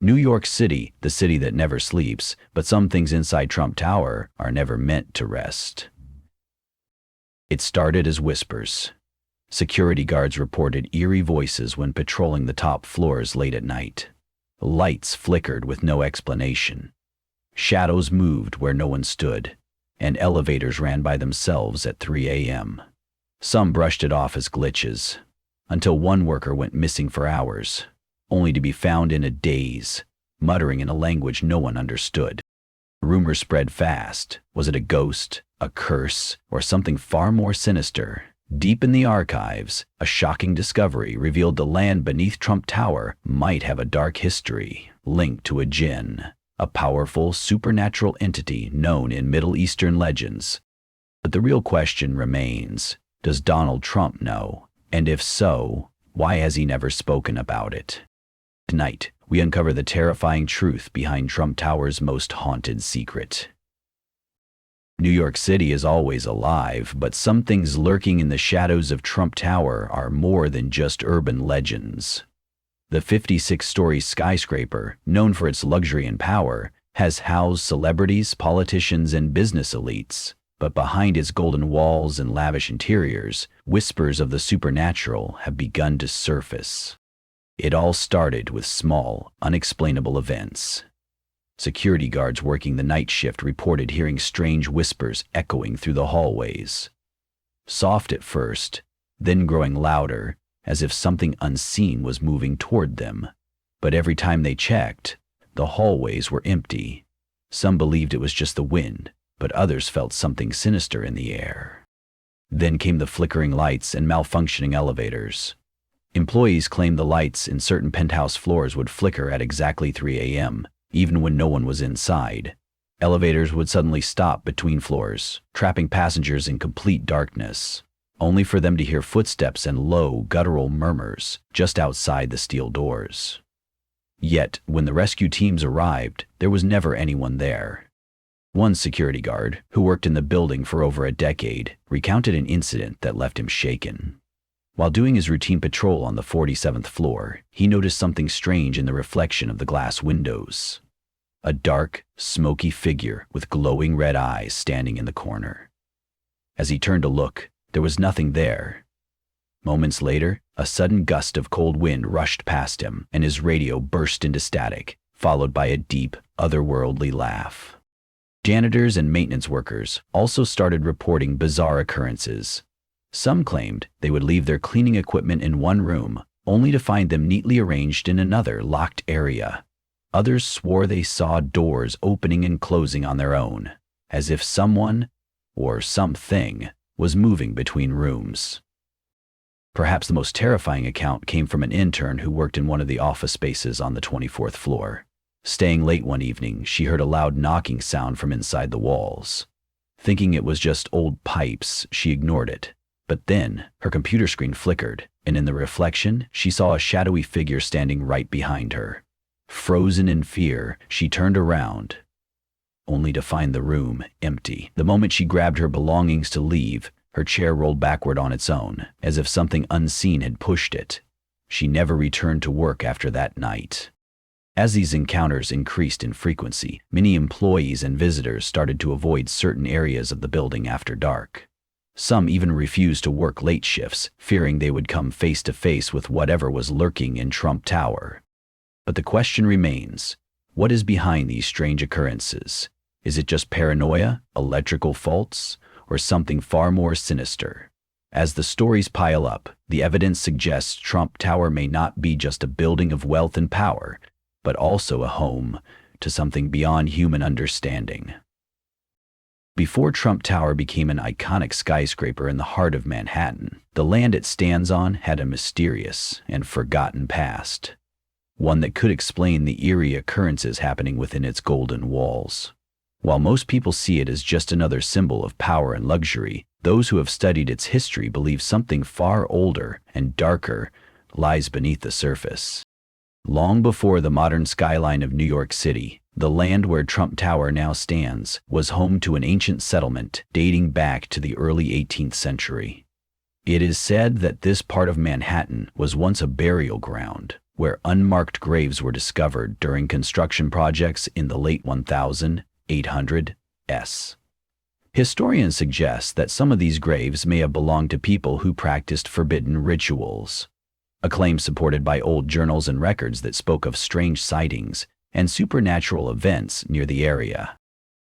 New York City, the city that never sleeps, but some things inside Trump Tower are never meant to rest. It started as whispers. Security guards reported eerie voices when patrolling the top floors late at night. Lights flickered with no explanation. Shadows moved where no one stood, and elevators ran by themselves at 3 a.m. Some brushed it off as glitches, until one worker went missing for hours, only to be found in a daze, muttering in a language no one understood. Rumors spread fast. Was it a ghost, a curse, or something far more sinister? Deep in the archives, a shocking discovery revealed the land beneath Trump Tower might have a dark history linked to a Jinn, a powerful supernatural entity known in Middle Eastern legends. But the real question remains, does Donald Trump know? And if so, why has he never spoken about it? Tonight, we uncover the terrifying truth behind Trump Tower's most haunted secret. New York City is always alive, but some things lurking in the shadows of Trump Tower are more than just urban legends. The 56-story skyscraper, known for its luxury and power, has housed celebrities, politicians, and business elites. But behind its golden walls and lavish interiors, whispers of the supernatural have begun to surface. It all started with small, unexplainable events. Security guards working the night shift reported hearing strange whispers echoing through the hallways. Soft at first, then growing louder, as if something unseen was moving toward them. But every time they checked, the hallways were empty. Some believed it was just the wind, but others felt something sinister in the air. Then came the flickering lights and malfunctioning elevators. Employees claimed the lights in certain penthouse floors would flicker at exactly 3 a.m., even when no one was inside. Elevators would suddenly stop between floors, trapping passengers in complete darkness, only for them to hear footsteps and low, guttural murmurs just outside the steel doors. Yet, when the rescue teams arrived, there was never anyone there. One security guard, who worked in the building for over a decade, recounted an incident that left him shaken. While doing his routine patrol on the 47th floor, he noticed something strange in the reflection of the glass windows. A dark, smoky figure with glowing red eyes standing in the corner. As he turned to look, there was nothing there. Moments later, a sudden gust of cold wind rushed past him, and his radio burst into static, followed by a deep, otherworldly laugh. Janitors and maintenance workers also started reporting bizarre occurrences. Some claimed they would leave their cleaning equipment in one room, only to find them neatly arranged in another locked area. Others swore they saw doors opening and closing on their own, as if someone, or something, was moving between rooms. Perhaps the most terrifying account came from an intern who worked in one of the office spaces on the 24th floor. Staying late one evening, she heard a loud knocking sound from inside the walls. Thinking it was just old pipes, she ignored it. But then, her computer screen flickered, and in the reflection, she saw a shadowy figure standing right behind her. Frozen in fear, she turned around, only to find the room empty. The moment she grabbed her belongings to leave, her chair rolled backward on its own, as if something unseen had pushed it. She never returned to work after that night. As these encounters increased in frequency, many employees and visitors started to avoid certain areas of the building after dark. Some even refused to work late shifts, fearing they would come face to face with whatever was lurking in Trump Tower. But the question remains, what is behind these strange occurrences? Is it just paranoia, electrical faults, or something far more sinister? As the stories pile up, the evidence suggests Trump Tower may not be just a building of wealth and power, but also a home to something beyond human understanding. Before Trump Tower became an iconic skyscraper in the heart of Manhattan, the land it stands on had a mysterious and forgotten past, one that could explain the eerie occurrences happening within its golden walls. While most people see it as just another symbol of power and luxury, those who have studied its history believe something far older and darker lies beneath the surface. Long before the modern skyline of New York City, the land where Trump Tower now stands was home to an ancient settlement dating back to the early 18th century. It is said that this part of Manhattan was once a burial ground, where unmarked graves were discovered during construction projects in the late 1800s. Historians suggest that some of these graves may have belonged to people who practiced forbidden rituals, a claim supported by old journals and records that spoke of strange sightings and supernatural events near the area.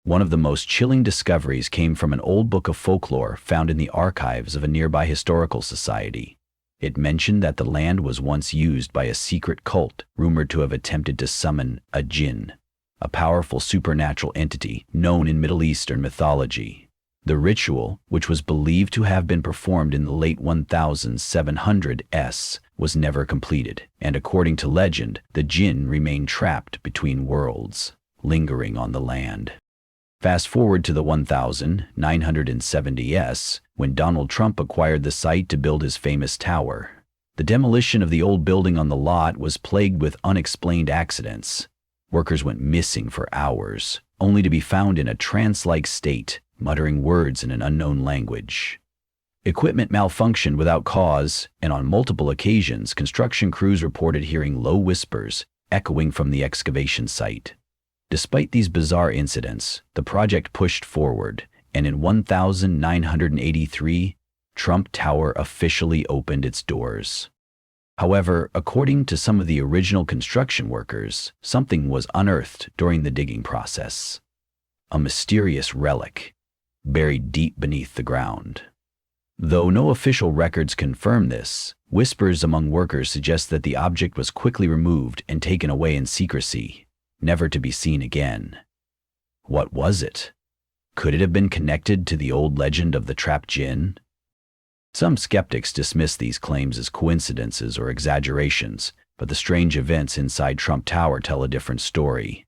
One of the most chilling discoveries came from an old book of folklore found in the archives of a nearby historical society. It mentioned that the land was once used by a secret cult rumored to have attempted to summon a Jinn, a powerful supernatural entity known in Middle Eastern mythology. The ritual, which was believed to have been performed in the late 1700s, was never completed, and according to legend, the Jinn remained trapped between worlds, lingering on the land. Fast forward to the 1970s, when Donald Trump acquired the site to build his famous tower. The demolition of the old building on the lot was plagued with unexplained accidents. Workers went missing for hours, only to be found in a trance-like state, muttering words in an unknown language. Equipment malfunctioned without cause, and on multiple occasions, construction crews reported hearing low whispers echoing from the excavation site. Despite these bizarre incidents, the project pushed forward, and in 1983, Trump Tower officially opened its doors. However, according to some of the original construction workers, something was unearthed during the digging process. A mysterious relic, buried deep beneath the ground. Though no official records confirm this, whispers among workers suggest that the object was quickly removed and taken away in secrecy, never to be seen again. What was it? Could it have been connected to the old legend of the trapped Jinn? Some skeptics dismiss these claims as coincidences or exaggerations, but the strange events inside Trump Tower tell a different story.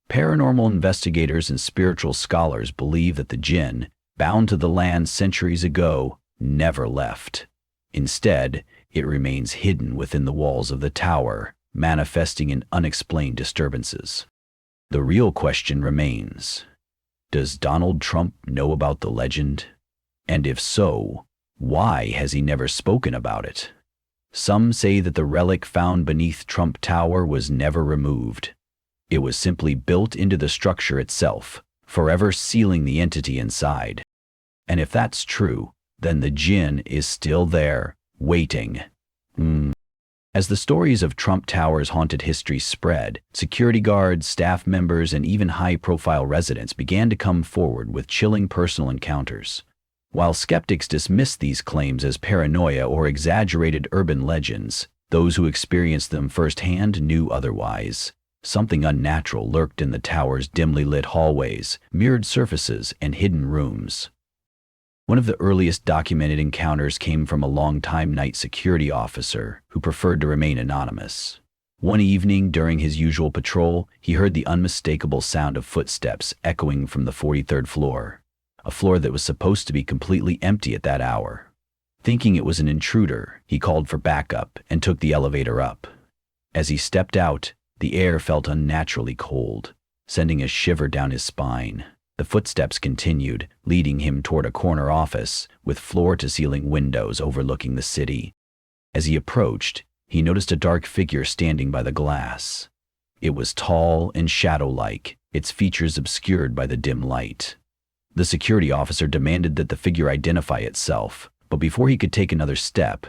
Paranormal investigators and spiritual scholars believe that the Jinn, bound to the land centuries ago, never left. Instead, it remains hidden within the walls of the tower, manifesting in unexplained disturbances. The real question remains: does Donald Trump know about the legend? And if so, why has he never spoken about it? Some say that the relic found beneath Trump Tower was never removed. It was simply built into the structure itself, forever sealing the entity inside. And if that's true, then the Jinn is still there, waiting. As the stories of Trump Tower's haunted history spread, security guards, staff members, and even high-profile residents began to come forward with chilling personal encounters. While skeptics dismissed these claims as paranoia or exaggerated urban legends, those who experienced them firsthand knew otherwise. Something unnatural lurked in the tower's dimly lit hallways, mirrored surfaces, and hidden rooms. One of the earliest documented encounters came from a longtime night security officer who preferred to remain anonymous. One evening during his usual patrol, he heard the unmistakable sound of footsteps echoing from the 43rd floor, a floor that was supposed to be completely empty at that hour. Thinking it was an intruder, he called for backup and took the elevator up. As he stepped out, the air felt unnaturally cold, sending a shiver down his spine. The footsteps continued, leading him toward a corner office with floor-to-ceiling windows overlooking the city. As he approached, he noticed a dark figure standing by the glass. It was tall and shadow-like, its features obscured by the dim light. The security officer demanded that the figure identify itself, but before he could take another step,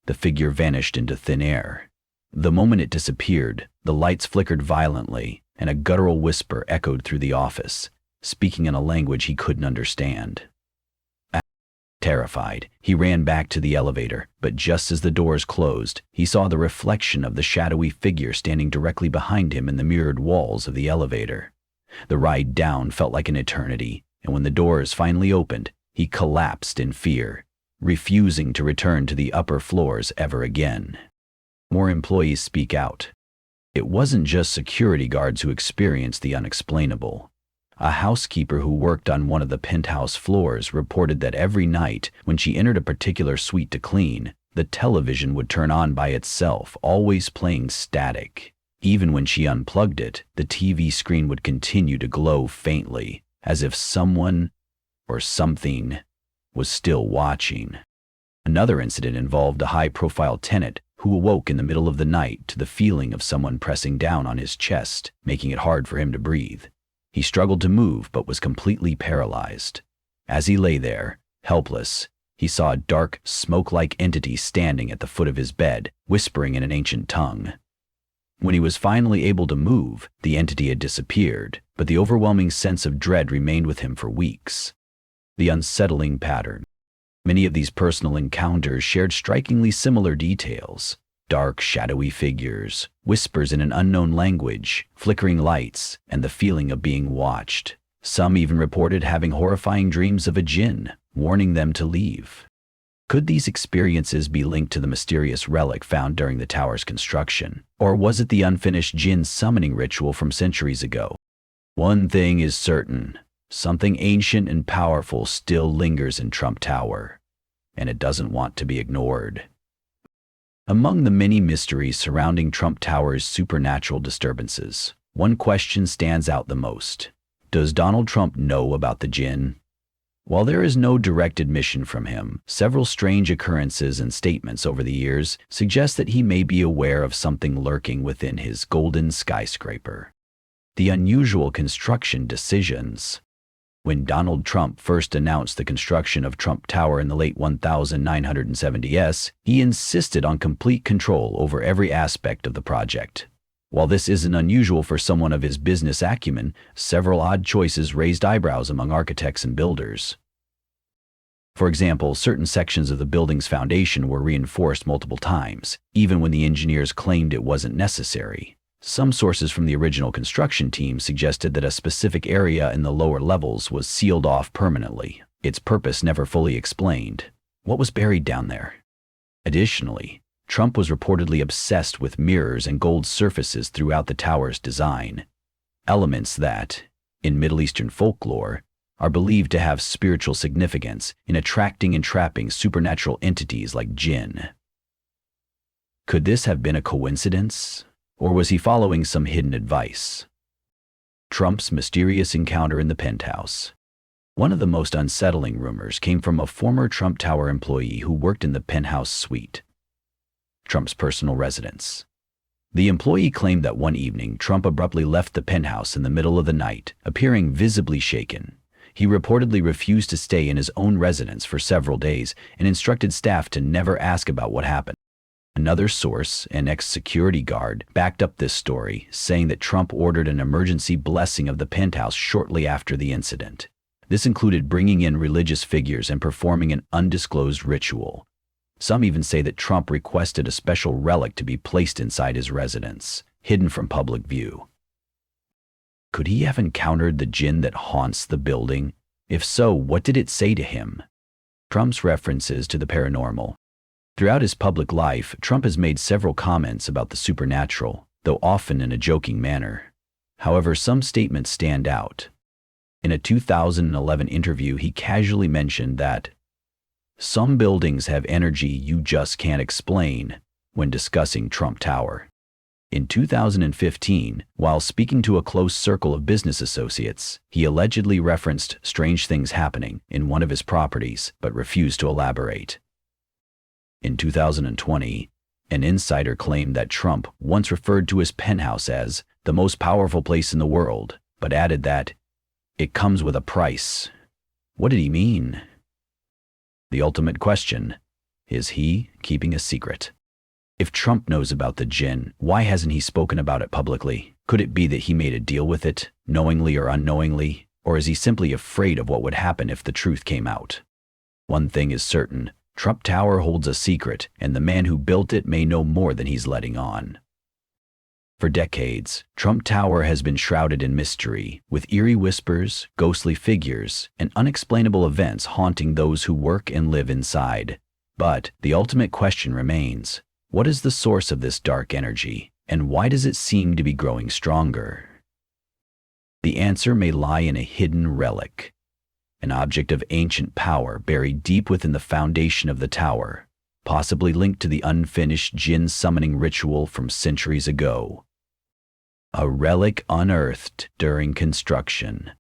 the figure vanished into thin air. The moment it disappeared, the lights flickered violently, and a guttural whisper echoed through the office, speaking in a language he couldn't understand. Terrified, he ran back to the elevator, but just as the doors closed, he saw the reflection of the shadowy figure standing directly behind him in the mirrored walls of the elevator. The ride down felt like an eternity, and when the doors finally opened, he collapsed in fear, refusing to return to the upper floors ever again. More employees speak out. It wasn't just security guards who experienced the unexplainable. A housekeeper who worked on one of the penthouse floors reported that every night, when she entered a particular suite to clean, the television would turn on by itself, always playing static. Even when she unplugged it, the TV screen would continue to glow faintly, as if someone or something was still watching. Another incident involved a high-profile tenant who awoke in the middle of the night to the feeling of someone pressing down on his chest, making it hard for him to breathe. He struggled to move but was completely paralyzed. As he lay there, helpless, he saw a dark, smoke-like entity standing at the foot of his bed, whispering in an ancient tongue. When he was finally able to move, the entity had disappeared, but the overwhelming sense of dread remained with him for weeks. The unsettling pattern. Many of these personal encounters shared strikingly similar details: dark, shadowy figures, whispers in an unknown language, flickering lights, and the feeling of being watched. Some even reported having horrifying dreams of a Jinn, warning them to leave. Could these experiences be linked to the mysterious relic found during the tower's construction? Or was it the unfinished Jinn summoning ritual from centuries ago? One thing is certain: something ancient and powerful still lingers in Trump Tower, and it doesn't want to be ignored. Among the many mysteries surrounding Trump Tower's supernatural disturbances, one question stands out the most. Does Donald Trump know about the Jinn? While there is no direct admission from him, several strange occurrences and statements over the years suggest that he may be aware of something lurking within his golden skyscraper. The unusual construction decisions. When Donald Trump first announced the construction of Trump Tower in the late 1970s, he insisted on complete control over every aspect of the project. While this isn't unusual for someone of his business acumen, several odd choices raised eyebrows among architects and builders. For example, certain sections of the building's foundation were reinforced multiple times, even when the engineers claimed it wasn't necessary. Some sources from the original construction team suggested that a specific area in the lower levels was sealed off permanently, its purpose never fully explained. What was buried down there? Additionally, Trump was reportedly obsessed with mirrors and gold surfaces throughout the tower's design, elements that, in Middle Eastern folklore, are believed to have spiritual significance in attracting and trapping supernatural entities like Jinn. Could this have been a coincidence, or was he following some hidden advice? Trump's mysterious encounter in the penthouse. One of the most unsettling rumors came from a former Trump Tower employee who worked in the penthouse suite, Trump's personal residence. The employee claimed that one evening, Trump abruptly left the penthouse in the middle of the night, appearing visibly shaken. He reportedly refused to stay in his own residence for several days and instructed staff to never ask about what happened. Another source, an ex-security guard, backed up this story, saying that Trump ordered an emergency blessing of the penthouse shortly after the incident. This included bringing in religious figures and performing an undisclosed ritual. Some even say that Trump requested a special relic to be placed inside his residence, hidden from public view. Could he have encountered the Jinn that haunts the building? If so, what did it say to him? Trump's references to the paranormal. Throughout his public life, Trump has made several comments about the supernatural, though often in a joking manner. However, some statements stand out. In a 2011 interview, he casually mentioned that some buildings have energy you just can't explain when discussing Trump Tower. In 2015, while speaking to a close circle of business associates, he allegedly referenced strange things happening in one of his properties but refused to elaborate. In 2020, an insider claimed that Trump once referred to his penthouse as the most powerful place in the world, but added that it comes with a price. What did he mean? The ultimate question: is he keeping a secret? If Trump knows about the Jinn, why hasn't he spoken about it publicly? Could it be that he made a deal with it, knowingly or unknowingly? Or is he simply afraid of what would happen if the truth came out? One thing is certain: Trump Tower holds a secret, and the man who built it may know more than he's letting on. For decades, Trump Tower has been shrouded in mystery, with eerie whispers, ghostly figures, and unexplainable events haunting those who work and live inside. But the ultimate question remains: what is the source of this dark energy, and why does it seem to be growing stronger? The answer may lie in a hidden relic, an object of ancient power buried deep within the foundation of the tower, possibly linked to the unfinished Jinn summoning ritual from centuries ago. A relic unearthed during construction.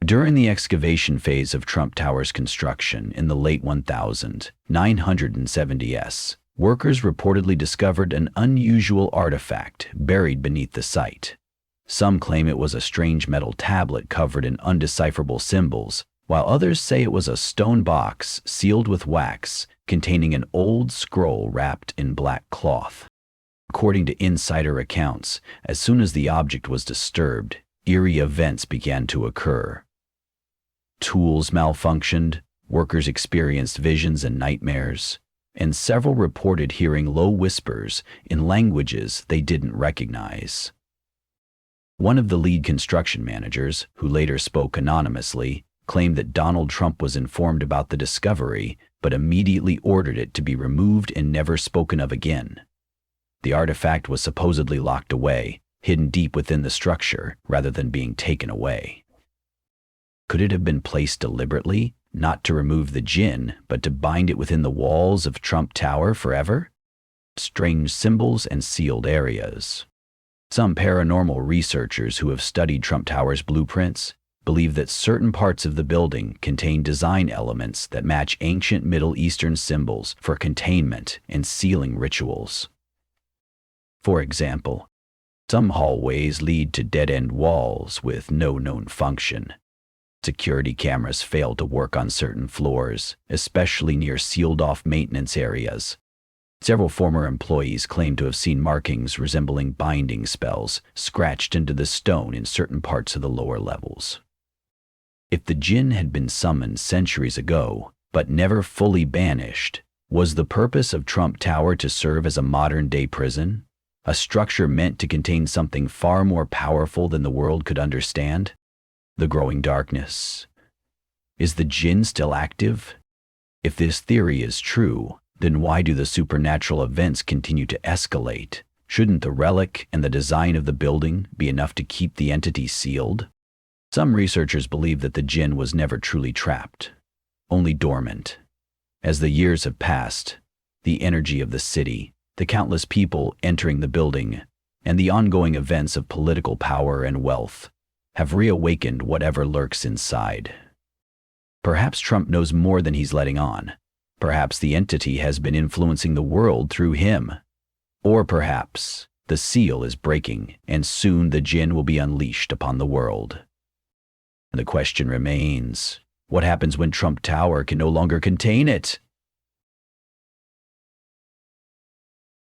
During the excavation phase of Trump Tower's construction in the late 1970s, workers reportedly discovered an unusual artifact buried beneath the site. Some claim it was a strange metal tablet covered in undecipherable symbols, while others say it was a stone box sealed with wax containing an old scroll wrapped in black cloth. According to insider accounts, as soon as the object was disturbed, eerie events began to occur. Tools malfunctioned, workers experienced visions and nightmares, and several reported hearing low whispers in languages they didn't recognize. One of the lead construction managers, who later spoke anonymously, claimed that Donald Trump was informed about the discovery, but immediately ordered it to be removed and never spoken of again. The artifact was supposedly locked away, hidden deep within the structure, rather than being taken away. Could it have been placed deliberately, not to remove the Jinn, but to bind it within the walls of Trump Tower forever? Strange symbols and sealed areas. Some paranormal researchers who have studied Trump Tower's blueprints believe that certain parts of the building contain design elements that match ancient Middle Eastern symbols for containment and sealing rituals. For example, some hallways lead to dead-end walls with no known function. Security cameras fail to work on certain floors, especially near sealed-off maintenance areas. Several former employees claim to have seen markings resembling binding spells scratched into the stone in certain parts of the lower levels. If the Jinn had been summoned centuries ago, but never fully banished, was the purpose of Trump Tower to serve as a modern-day prison? A structure meant to contain something far more powerful than the world could understand? The growing darkness. Is the Jinn still active? If this theory is true, then why do the supernatural events continue to escalate? Shouldn't the relic and the design of the building be enough to keep the entity sealed? Some researchers believe that the Jinn was never truly trapped, only dormant. As the years have passed, the energy of the city, the countless people entering the building, and the ongoing events of political power and wealth have reawakened whatever lurks inside. Perhaps Trump knows more than he's letting on. Perhaps the entity has been influencing the world through him. Or perhaps the seal is breaking and soon the Jinn will be unleashed upon the world. The question remains, what happens when Trump Tower can no longer contain it?